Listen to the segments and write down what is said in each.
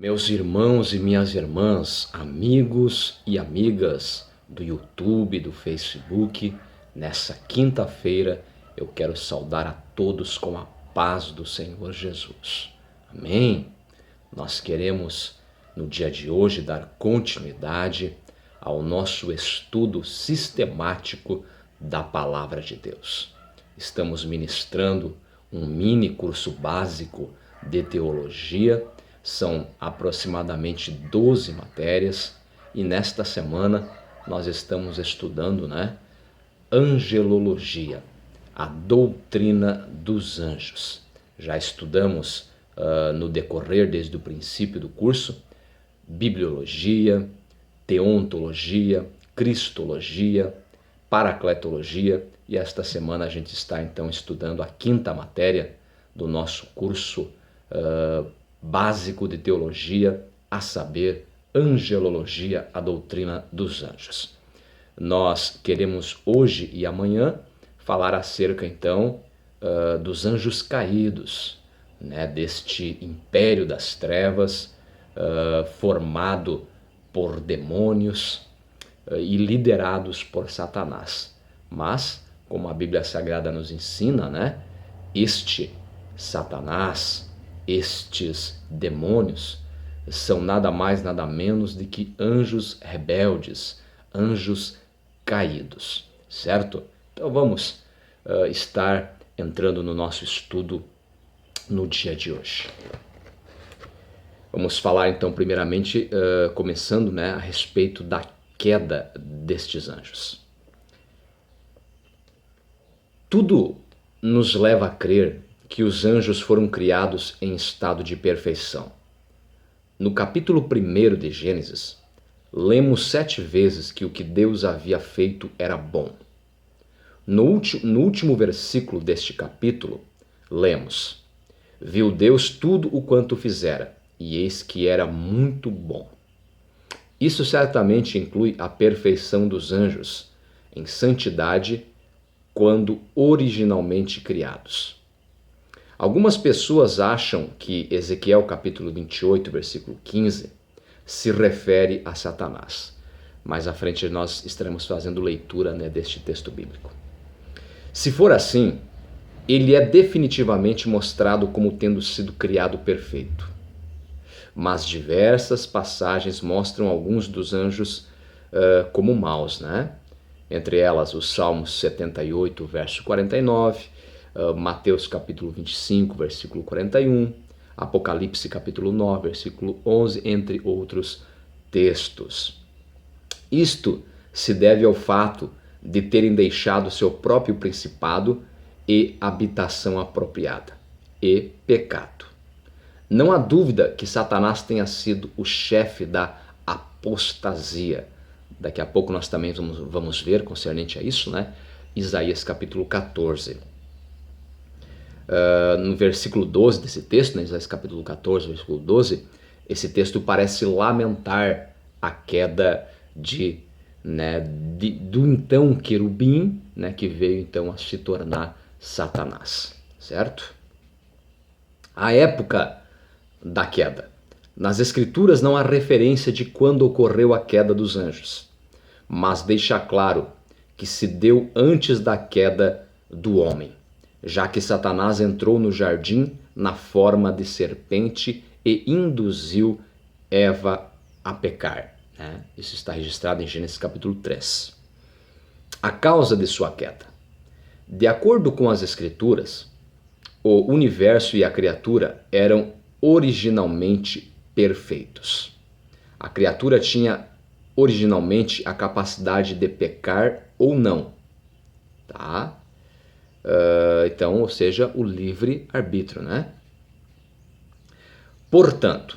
Meus irmãos e minhas irmãs, amigos e amigas do YouTube, do Facebook, nessa quinta-feira eu quero saudar a todos com a paz do Senhor Jesus. Amém? Nós queremos, no dia de hoje, dar continuidade ao nosso estudo sistemático da Palavra de Deus. Estamos ministrando um mini curso básico de teologia. São aproximadamente 12 matérias e nesta semana nós estamos estudando, angelologia, a doutrina dos anjos. Já estudamos no decorrer desde o princípio do curso, bibliologia, teontologia, cristologia, paracletologia e esta semana a gente está então estudando a quinta matéria do nosso curso básico de teologia, a saber, angelologia, a doutrina dos anjos. Nós queremos hoje e amanhã falar acerca então dos anjos caídos, deste império das trevas formado por demônios e liderados por Satanás. Mas, como a Bíblia Sagrada nos ensina, este Satanás, estes demônios são nada mais, nada menos do que anjos rebeldes, anjos caídos, certo? Então vamos estar entrando no nosso estudo no dia de hoje. Vamos falar então primeiramente, começando a respeito da queda destes anjos. Tudo nos leva a crer que os anjos foram criados em estado de perfeição. No capítulo 1 de Gênesis, lemos 7 vezes que o que Deus havia feito era bom. No último versículo deste capítulo, lemos: viu Deus tudo o quanto fizera, e eis que era muito bom. Isso certamente inclui a perfeição dos anjos em santidade quando originalmente criados. Algumas pessoas acham que Ezequiel capítulo 28, versículo 15, se refere a Satanás. Mais à frente nós estaremos fazendo leitura deste texto bíblico. Se for assim, ele é definitivamente mostrado como tendo sido criado perfeito. Mas diversas passagens mostram alguns dos anjos como maus, Entre elas o Salmos 78, verso 49, Mateus capítulo 25, versículo 41, Apocalipse capítulo 9, versículo 11, entre outros textos. Isto se deve ao fato de terem deixado seu próprio principado e habitação apropriada, e pecado. Não há dúvida que Satanás tenha sido o chefe da apostasia. Daqui a pouco nós também vamos ver concernente a isso, Isaías capítulo 14. No versículo 12 desse texto, Isaías capítulo 14, versículo 12, esse texto parece lamentar a queda do então querubim, que veio então a se tornar Satanás, certo? A época da queda. Nas Escrituras não há referência de quando ocorreu a queda dos anjos, mas deixa claro que se deu antes da queda do homem, já que Satanás entrou no jardim na forma de serpente e induziu Eva a pecar. Isso está registrado em Gênesis capítulo 3. A causa de sua queda. De acordo com as Escrituras, o universo e a criatura eram originalmente perfeitos. A criatura tinha originalmente a capacidade de pecar ou não, então, ou seja, o livre-arbítrio, Portanto,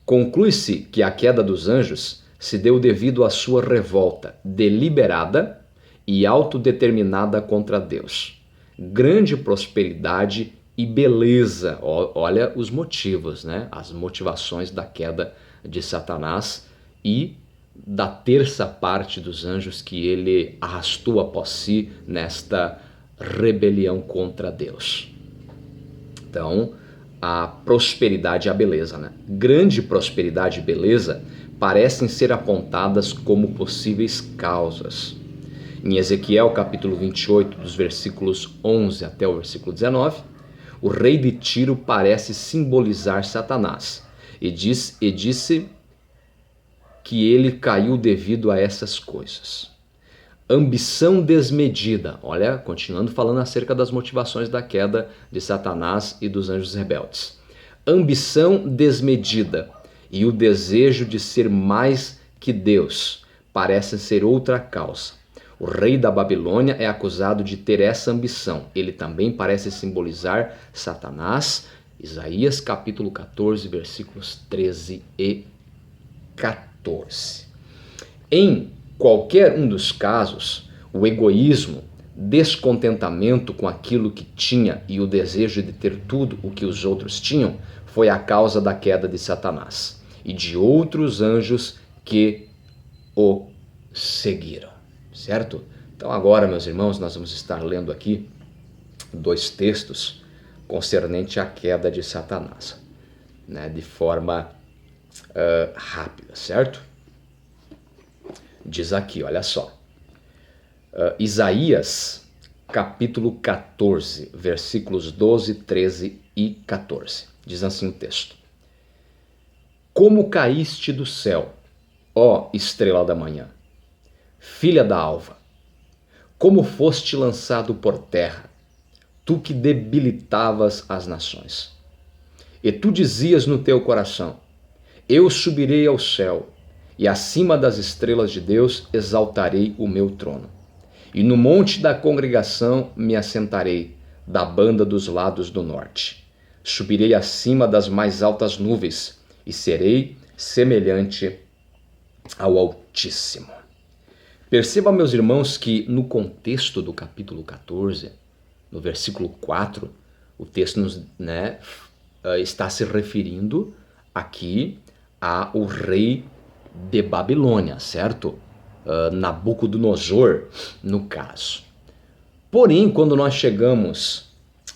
conclui-se que a queda dos anjos se deu devido à sua revolta deliberada e autodeterminada contra Deus. Grande prosperidade e beleza, olha os motivos, as motivações da queda de Satanás e da terça parte dos anjos que ele arrastou após si nesta rebelião contra Deus. Então, a prosperidade e a beleza, né? Grande prosperidade e beleza parecem ser apontadas como possíveis causas. Em Ezequiel capítulo 28, dos versículos 11 até o versículo 19, o rei de Tiro parece simbolizar Satanás e disse que ele caiu devido a essas coisas. Ambição desmedida. Olha, continuando falando acerca das motivações da queda de Satanás e dos anjos rebeldes. Ambição desmedida e o desejo de ser mais que Deus parecem ser outra causa. O rei da Babilônia é acusado de ter essa ambição. Ele também parece simbolizar Satanás. Isaías capítulo 14, versículos 13 e 14. Em qualquer um dos casos, o egoísmo, descontentamento com aquilo que tinha e o desejo de ter tudo o que os outros tinham foi a causa da queda de Satanás e de outros anjos que o seguiram, certo? Então agora, meus irmãos, nós vamos estar lendo aqui 2 textos concernente à queda de Satanás, né, de forma rápida, certo? Diz aqui, olha só, Isaías capítulo 14, versículos 12, 13 e 14. Diz assim o texto: Como caíste do céu, ó estrela da manhã, filha da alva, como foste lançado por terra, tu que debilitavas as nações. E tu dizias no teu coração: Eu subirei ao céu, e acima das estrelas de Deus exaltarei o meu trono. E no monte da congregação me assentarei, da banda dos lados do norte. Subirei acima das mais altas nuvens, e serei semelhante ao Altíssimo. Perceba, meus irmãos, que no contexto do capítulo 14, no versículo 4, o texto está se referindo aqui ao rei de Babilônia, certo? Nabucodonosor, no caso. Porém, quando nós chegamos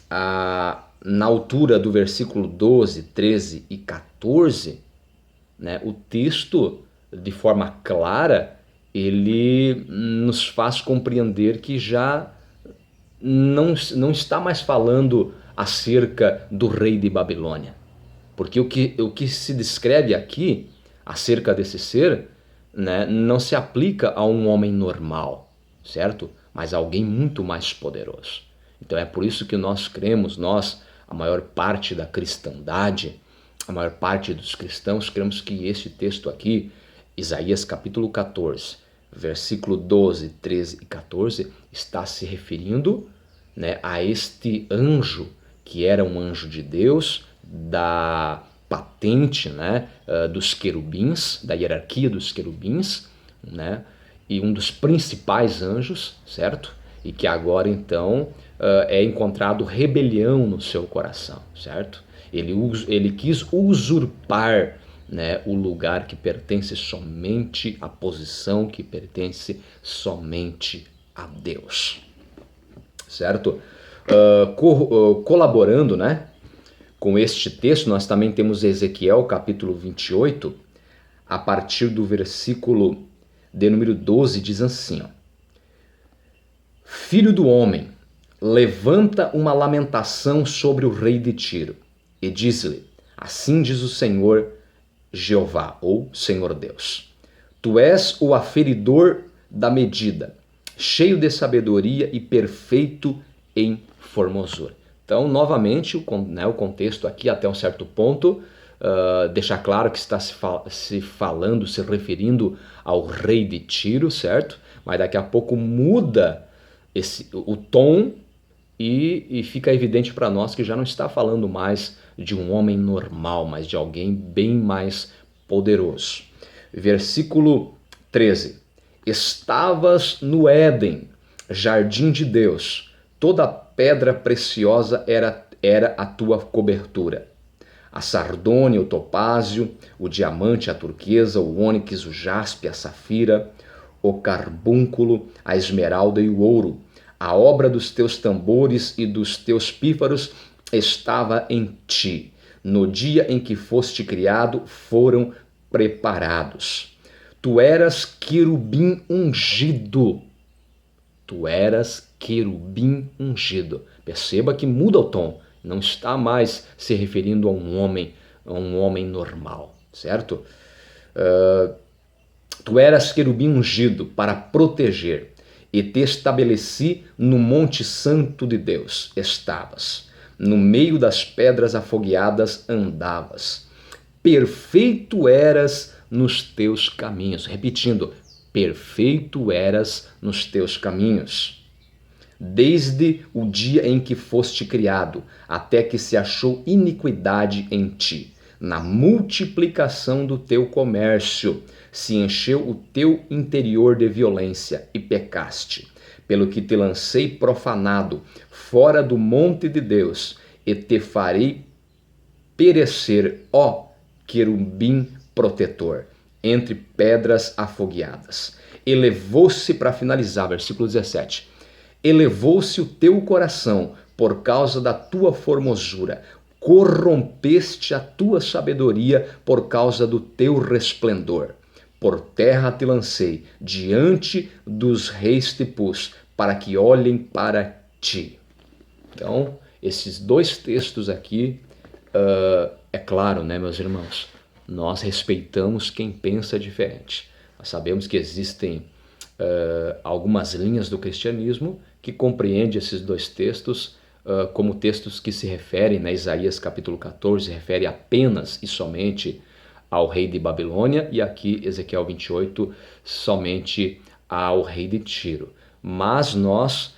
na altura do versículo 12, 13 e 14, né, o texto, de forma clara, ele nos faz compreender que já não está mais falando acerca do rei de Babilônia. Porque o que se descreve aqui acerca desse ser, né, não se aplica a um homem normal, certo? Mas a alguém muito mais poderoso. Então é por isso que nós cremos, a maior parte da cristandade, a maior parte dos cristãos, cremos que esse texto aqui, Isaías capítulo 14, versículo 12, 13 e 14, está se referindo, né, a este anjo, que era um anjo de Deus, da patente, né, dos querubins, da hierarquia dos querubins, né, e um dos principais anjos, certo? E que agora então é encontrado rebelião no seu coração, certo? Ele quis usurpar, né, o lugar que pertence somente, a posição que pertence somente a Deus, certo? Colaborando, né, com este texto, nós também temos Ezequiel capítulo 28, a partir do versículo de número 12, diz assim, ó: Filho do homem, levanta uma lamentação sobre o rei de Tiro, e diz-lhe: Assim diz o Senhor Jeová, ou Senhor Deus: Tu és o aferidor da medida, cheio de sabedoria e perfeito em formosura. Então, novamente, o contexto aqui, até um certo ponto, deixa claro que está se referindo ao rei de Tiro, certo? Mas daqui a pouco muda o tom e fica evidente para nós que já não está falando mais de um homem normal, mas de alguém bem mais poderoso. Versículo 13. Estavas no Éden, jardim de Deus, toda pedra preciosa era a tua cobertura. A sardônia, o topázio, o diamante, a turquesa, o ônix, o jaspe, a safira, o carbúnculo, a esmeralda e o ouro. A obra dos teus tambores e dos teus pífaros estava em ti, no dia em que foste criado, foram preparados. Tu eras querubim ungido. Tu eras querubim ungido. Perceba que muda o tom. Não está mais se referindo a um homem normal, certo? Tu eras querubim ungido para proteger, e te estabeleci no monte santo de Deus. Estavas. No meio das pedras afogueadas andavas. Perfeito eras nos teus caminhos. Repetindo, perfeito eras nos teus caminhos. Desde o dia em que foste criado, até que se achou iniquidade em ti. Na multiplicação do teu comércio, se encheu o teu interior de violência e pecaste. Pelo que te lancei profanado, fora do monte de Deus, e te farei perecer, ó querubim protetor, entre pedras afogueadas. Elevou-se, para finalizar, versículo 17, elevou-se o teu coração por causa da tua formosura, corrompeste a tua sabedoria por causa do teu resplendor. Por terra te lancei, diante dos reis te pus, para que olhem para ti. Então, esses dois textos aqui, é claro, né, meus irmãos, nós respeitamos quem pensa diferente. Nós sabemos que existem algumas linhas do cristianismo que compreendem esses dois textos como textos que se referem, né, Isaías capítulo 14, refere apenas e somente ao rei de Babilônia, e aqui Ezequiel 28 somente ao rei de Tiro. Mas nós,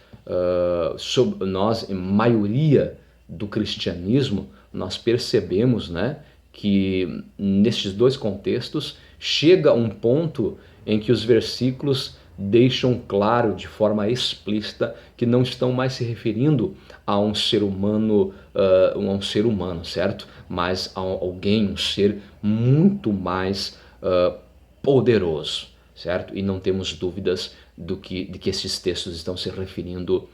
em maioria do cristianismo, nós percebemos, né, que nestes dois contextos chega um ponto em que os versículos deixam claro de forma explícita que não estão mais se referindo a um ser humano, certo? Mas a alguém, um ser muito mais poderoso, certo? E não temos dúvidas de que esses textos estão se referindo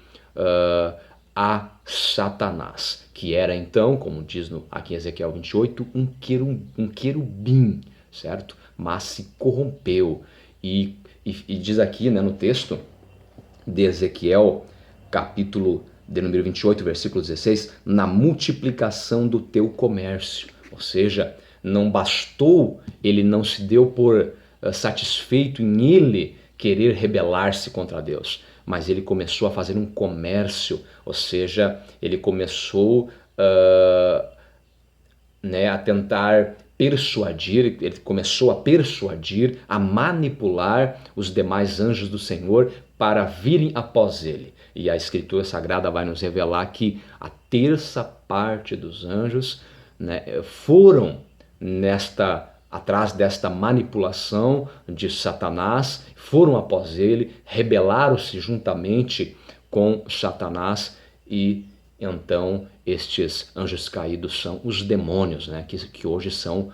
a Satanás, que era então, como diz aqui em Ezequiel 28, um querubim, certo? Mas se corrompeu e diz aqui, né, no texto de Ezequiel, capítulo de número 28, versículo 16, na multiplicação do teu comércio. Ou seja, não bastou, ele não se deu por satisfeito em ele querer rebelar-se contra Deus, mas ele começou a fazer um comércio, ou seja, ele começou a tentar persuadir, ele começou a persuadir, a manipular os demais anjos do Senhor para virem após ele. E a Escritura Sagrada vai nos revelar que a terça parte dos anjos, né, foram atrás desta manipulação de Satanás, foram após ele, rebelaram-se juntamente com Satanás, e então estes anjos caídos são os demônios, né, que hoje são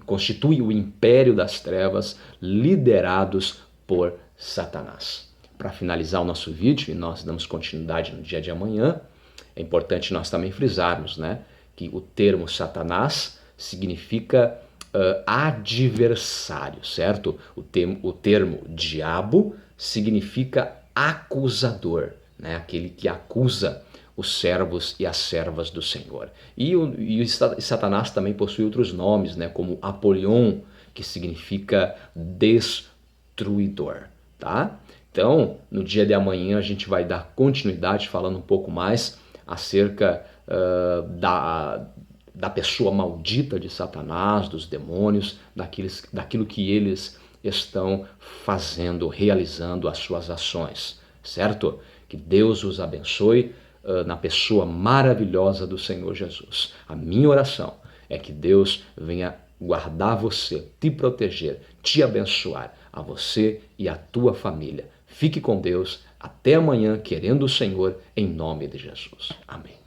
constituem o império das trevas, liderados por Satanás. Para finalizar o nosso vídeo, e nós damos continuidade no dia de amanhã, é importante nós também frisarmos, né, que o termo Satanás significa adversário, certo? O termo diabo significa acusador, né? Aquele que acusa os servos e as servas do Senhor. E Satanás também possui outros nomes, né? Como Apolion, que significa destruidor, tá? Então, no dia de amanhã a gente vai dar continuidade falando um pouco mais acerca da pessoa maldita de Satanás, dos demônios, daquilo que eles estão fazendo, realizando as suas ações, certo? Que Deus os abençoe na pessoa maravilhosa do Senhor Jesus. A minha oração é que Deus venha guardar você, te proteger, te abençoar, a você e a tua família. Fique com Deus. Até amanhã, querendo o Senhor, em nome de Jesus. Amém.